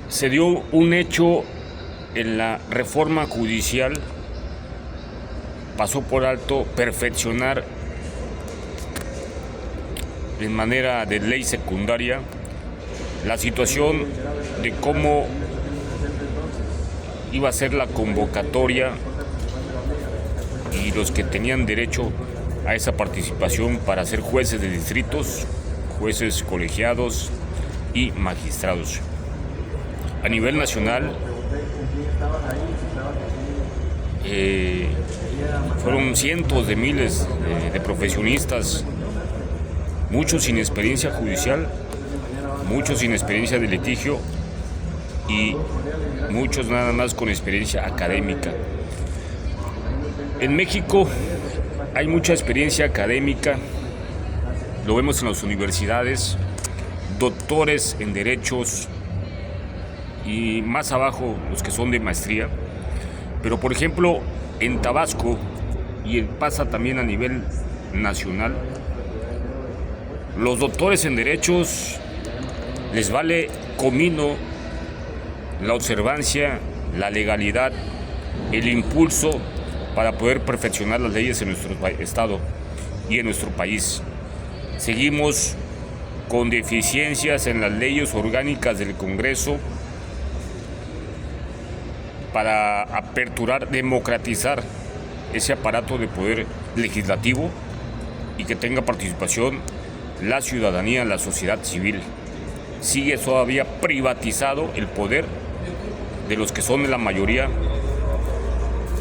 Se dio un hecho en la reforma judicial, pasó por alto perfeccionar en manera de ley secundaria la situación de cómo iba a ser la convocatoria y los que tenían derecho a esa participación para ser jueces de distritos, jueces colegiados y magistrados. A nivel nacional, fueron cientos de miles de profesionistas, muchos sin experiencia judicial, muchos sin experiencia de litigio y muchos nada más con experiencia académica. En México hay mucha experiencia académica, lo vemos en las universidades, doctores en derechos y más abajo los que son de maestría. Pero por ejemplo en Tabasco, y pasa también a nivel nacional, los doctores en derechos les vale comino la observancia, la legalidad, el impulso para poder perfeccionar las leyes en nuestro estado y en nuestro país. Seguimos con deficiencias en las leyes orgánicas del Congreso para aperturar, democratizar ese aparato de poder legislativo y que tenga participación la ciudadanía, la sociedad civil. Sigue todavía privatizado el poder de los que son la mayoría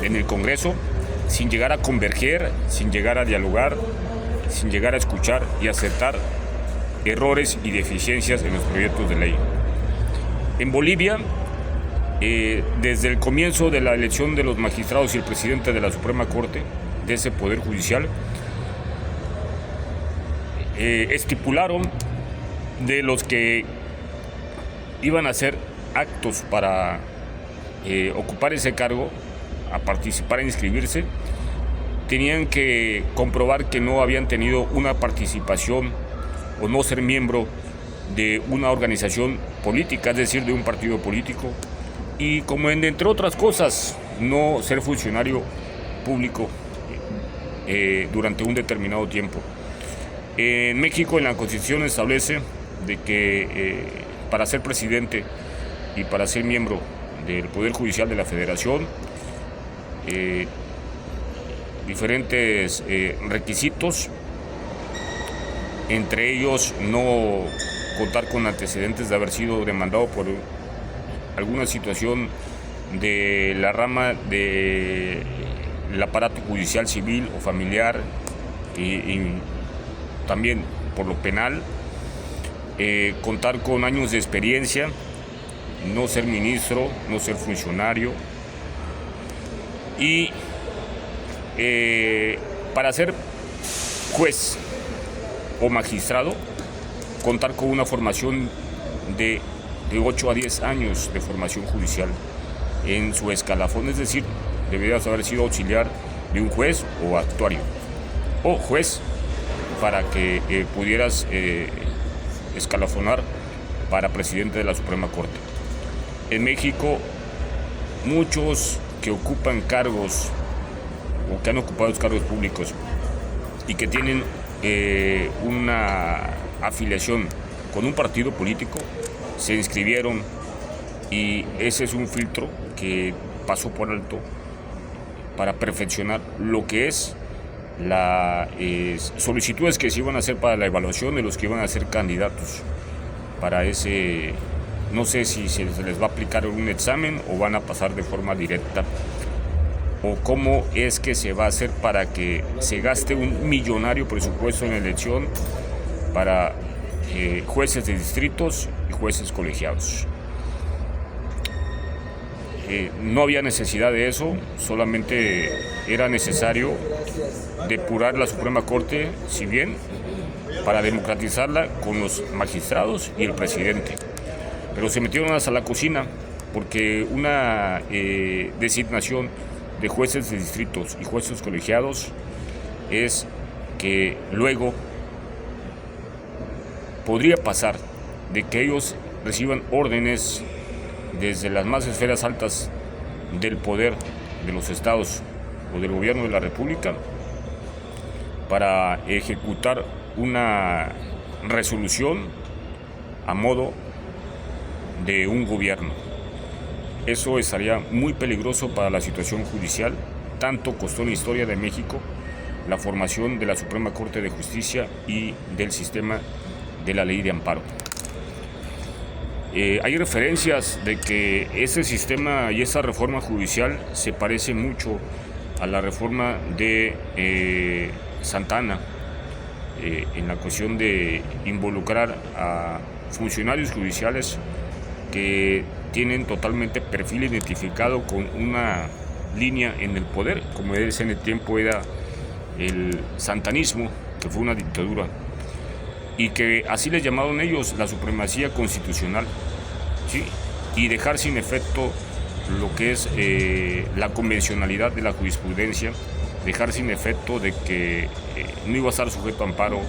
en el Congreso, sin llegar a converger, sin llegar a dialogar, sin llegar a escuchar y aceptar errores y deficiencias en los proyectos de ley. En Bolivia, desde el comienzo de la elección de los magistrados y el presidente de la Suprema Corte, de ese poder judicial, estipularon de los que iban a hacer actos para ocupar ese cargo, a participar, a inscribirse, tenían que comprobar que no habían tenido una participación o no ser miembro de una organización política, es decir, de un partido político, y como entre otras cosas, no ser funcionario público durante un determinado tiempo. En México, en la Constitución establece de que para ser presidente y para ser miembro del Poder Judicial de la Federación, diferentes requisitos, entre ellos no contar con antecedentes de haber sido demandado por alguna situación de la rama del aparato judicial civil o familiar, y también por lo penal, contar con años de experiencia, no ser ministro, no ser funcionario, y para ser juez o magistrado, contar con una formación de 8 a 10 años de formación judicial en su escalafón, es decir, deberías haber sido auxiliar de un juez o actuario, o juez para que pudieras escalafonar para presidente de la Suprema Corte. En México, muchos que ocupan cargos o que han ocupado cargos públicos y que tienen una afiliación con un partido político, se inscribieron, y ese es un filtro que pasó por alto para perfeccionar lo que es las solicitudes que se iban a hacer para la evaluación de los que iban a ser candidatos para ese, no sé si se les va a aplicar un examen o van a pasar de forma directa, o cómo es que se va a hacer para que se gaste un millonario presupuesto en la elección para jueces de distritos y jueces colegiados. No había necesidad de eso, solamente era necesario depurar la Suprema Corte civil para democratizarla con los magistrados y el presidente. Pero se metieron hasta la cocina, porque una designación de jueces de distritos y jueces colegiados es que luego podría pasar de que ellos reciban órdenes desde las más esferas altas del poder de los estados o del gobierno de la República para ejecutar una resolución a modo de un gobierno. Eso estaría muy peligroso para la situación judicial. Tanto costó en la historia de México la formación de la Suprema Corte de Justicia y del sistema de la ley de amparo. Hay referencias de que ese sistema y esa reforma judicial se parece mucho a la reforma de Santa Anna, en la cuestión de involucrar a funcionarios judiciales que tienen totalmente perfil identificado con una línea en el poder, como en el tiempo era el santanismo, que fue una dictadura, y que así les llamaron ellos la supremacía constitucional, ¿sí? Y dejar sin efecto lo que es la convencionalidad de la jurisprudencia, dejar sin efecto de que no iba a estar sujeto a amparo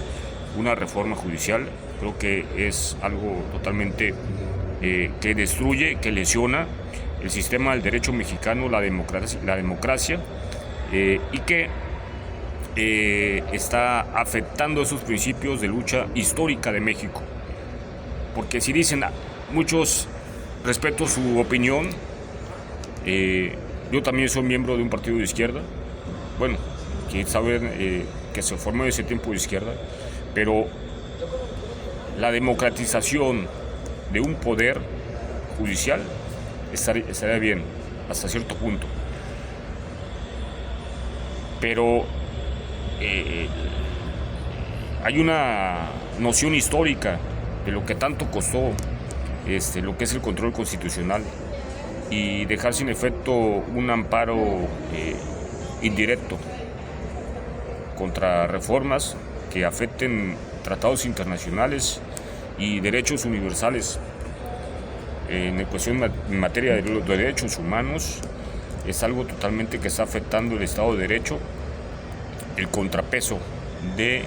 una reforma judicial. Creo que es algo totalmente que destruye, que lesiona el sistema del derecho mexicano, la democracia, y que está afectando esos principios de lucha histórica de México. Porque si dicen, muchos, respeto su opinión, yo también soy miembro de un partido de izquierda, bueno, que saben que se formó en ese tiempo de izquierda, pero la democratización de un poder judicial estaría bien hasta cierto punto, pero hay una noción histórica de lo que tanto costó lo que es el control constitucional, y dejar sin efecto un amparo indirecto contra reformas que afecten tratados internacionales y derechos universales en cuestión en materia de los derechos humanos. Es algo totalmente que está afectando el Estado de Derecho, el contrapeso de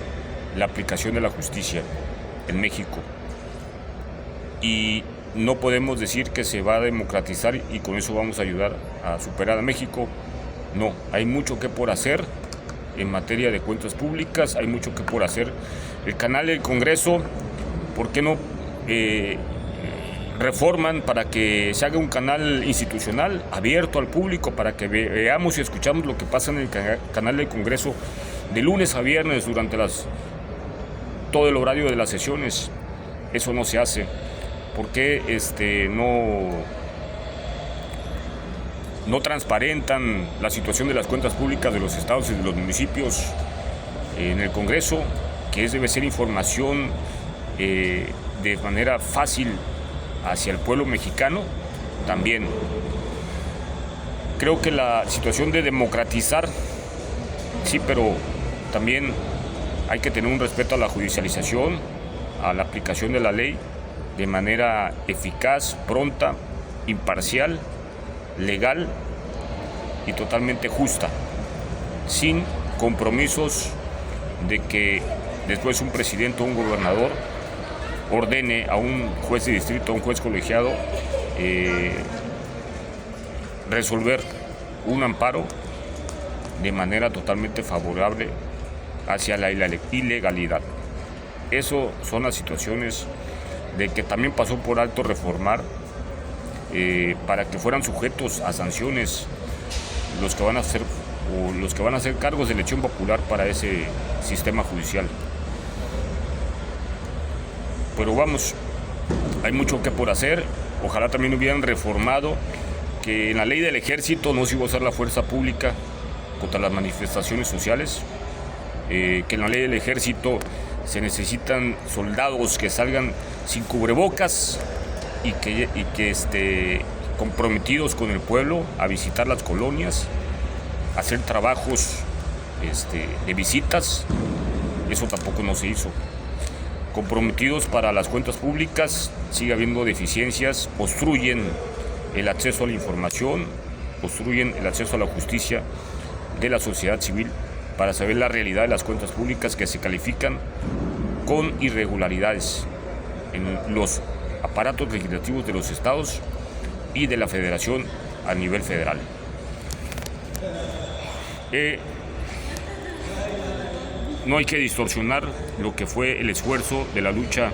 la aplicación de la justicia en México. Y no podemos decir que se va a democratizar y con eso vamos a ayudar a superar a México. No, hay mucho que por hacer en materia de cuentas públicas, hay mucho que por hacer. El canal del Congreso, ¿por qué no reforman para que se haga un canal institucional abierto al público, para que veamos y escuchamos lo que pasa en el canal del Congreso de lunes a viernes durante todo el horario de las sesiones? Eso no se hace. ¿Por qué no transparentan la situación de las cuentas públicas de los estados y de los municipios en el Congreso, que debe ser información de manera fácil hacia el pueblo mexicano? También creo que la situación de democratizar, sí, pero también hay que tener un respeto a la judicialización, a la aplicación de la ley de manera eficaz, pronta, imparcial, legal y totalmente justa, sin compromisos de que después un presidente o un gobernador ordene a un juez de distrito, a un juez colegiado, resolver un amparo de manera totalmente favorable hacia la ilegalidad. Eso son las situaciones de que también pasó por alto reformar, para que fueran sujetos a sanciones los que van a ser cargos de elección popular para ese sistema judicial. Pero vamos, hay mucho que por hacer. Ojalá también hubieran reformado que en la ley del ejército no se iba a usar la fuerza pública contra las manifestaciones sociales, que en la ley del ejército se necesitan soldados que salgan sin cubrebocas y que comprometidos con el pueblo a visitar las colonias, hacer trabajos de visitas. Eso tampoco no se hizo. Comprometidos para las cuentas públicas, sigue habiendo deficiencias, obstruyen el acceso a la información, obstruyen el acceso a la justicia de la sociedad civil para saber la realidad de las cuentas públicas, que se califican con irregularidades en los aparatos legislativos de los estados y de la Federación a nivel federal. No hay que distorsionar lo que fue el esfuerzo de la lucha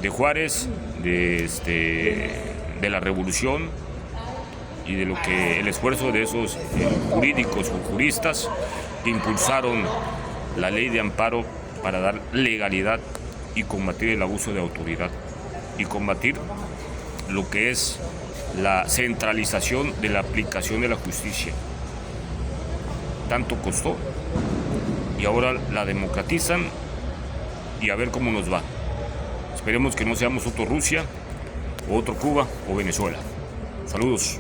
de Juárez, de la revolución y de lo que el esfuerzo de esos jurídicos o juristas que impulsaron la ley de amparo para dar legalidad y combatir el abuso de autoridad y combatir lo que es la centralización de la aplicación de la justicia. Tanto costó y ahora la democratizan y a ver cómo nos va. Esperemos que no seamos otro Rusia, o otro Cuba o Venezuela. Saludos.